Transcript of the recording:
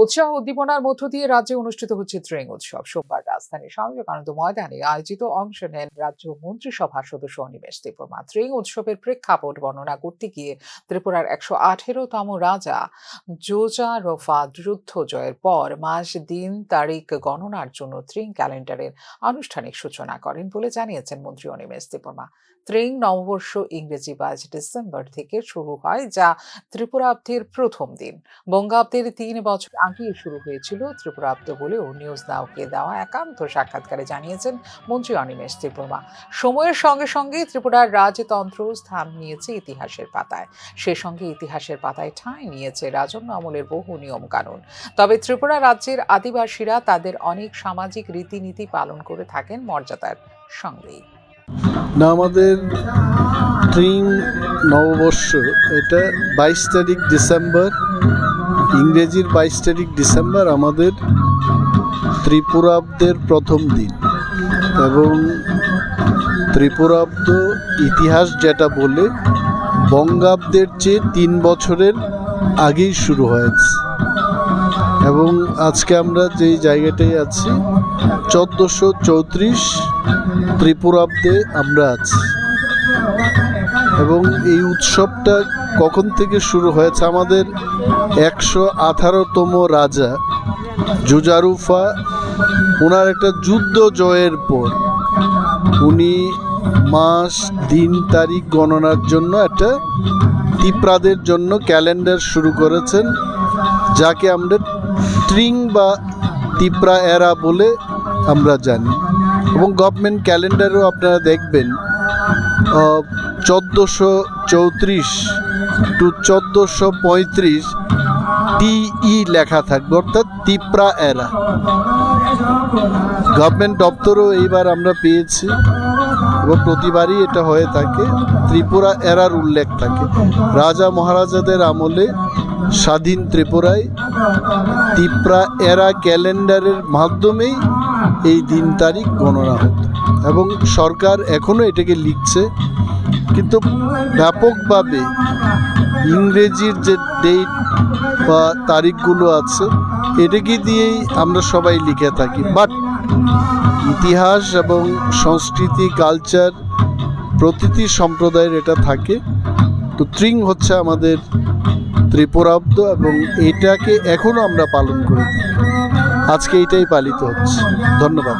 উৎসাহ উদ্দীপনার মধ্য দিয়ে রাজ্যে অনুষ্ঠিত হচ্ছে ট্রেং উৎসব। সোমবার রাজধানীর স্বামী বিবেকানন্দ ময়দানে আয়োজিত অংশ নেন রাজ্য মন্ত্রিসভার সদস্য অনিমেষ দেববর্মা। ট্রেং উৎসবের প্রেক্ষাপট বর্ণনা করতে গিয়ে ত্রিপুরার 118তম রাজা যোজারফা যুদ্ধ জয়ের পর মাস, দিন, তারিখ গণনার জন্য ট্রেং ক্যালেন্ডারের আনুষ্ঠানিক সূচনা করেন বলে জানিয়েছেন মন্ত্রী অনিমেষ দেববর্মা। ট্রেং নববর্ষ ইংরেজি 22 ডিসেম্বর থেকে শুরু হয়, যা ত্রিপুরাব্দের প্রথম দিন। বঙ্গাব্দের 3 বছর আগেই শুরু হয়েছিল ত্রিপুরাব্দ বলেও নিউজ নাওকে দেওয়া একান্ত সাক্ষাৎকারে জানিয়েছেন মন্ত্রী অনিমেষ দেববর্মা। সময়ের সঙ্গে সঙ্গে ত্রিপুরার রাজতন্ত্র স্থান নিয়েছে ইতিহাসের পাতায়, সে সঙ্গে ইতিহাসের পাতায় ঠাঁই নিয়েছে রাজন্য আমলের বহু নিয়ম কানুন। তবে ত্রিপুরা রাজ্যের আদিবাসীরা তাদের অনেক সামাজিক রীতিনীতি পালন করে থাকেন মর্যাদার সঙ্গেই। না, আমাদের ট্রেং নববর্ষ এটা 22 তারিখ ডিসেম্বর, ইংরেজির 22 তারিখ ডিসেম্বর আমাদের ত্রিপুরাব্দের প্রথম দিন। এবং ত্রিপুরাব্দ ইতিহাস যেটা বলে বঙ্গাব্দের চেয়ে 3 বছরের আগেই শুরু হয়েছে। এবং আজকে আমরা যেই জায়গাটায় আছি 1434 ত্রিপুরাব্দে আমরা আছি। এবং এই উৎসবটা কখন থেকে শুরু হয়েছে, আমাদের 118তম রাজা যোজারফা ওনার একটা যুদ্ধ জয়ের পর উনি মাস, দিন, তারিখ গণনার জন্য একটা ত্রিপুরাদের জন্য ক্যালেন্ডার শুরু করেছেন, যাকে আমরা ট্রেং বা ত্রিপুরা এরা বলে আমরা জানি। এবং গভর্নমেন্ট ক্যালেন্ডারও আপনারা দেখবেন 1434 টু 1435 TE লেখা থাকবে, অর্থাৎ ত্রিপুরা এরা। গভর্নমেন্ট দপ্তরও এইবার আমরা পেয়েছি এবং প্রতিবারই এটা হয়ে থাকে, ত্রিপুরা এরার উল্লেখ থাকে। রাজা মহারাজাদের আমলে স্বাধীন ত্রিপুরায় ত্রিপুরা এরা ক্যালেন্ডারের মাধ্যমেই এই দিন তারিখ গণনা হতো। এবং সরকার এখনও এটাকে লিখছে, কিন্তু ব্যাপকভাবে ইংরেজির যে ডেট বা তারিখগুলো আছে এটাকে দিয়েই আমরা সবাই লিখে থাকি। বাট ইতিহাস এবং সংস্কৃতি, কালচার প্রতিটি সম্প্রদায়ের এটা থাকে। তো ট্রেং হচ্ছে আমাদের ত্রিপুরাব্দ এবং এটাকে এখনও আমরা পালন করে থাকি। আজকে এটাই পালিত হচ্ছে। ধন্যবাদ।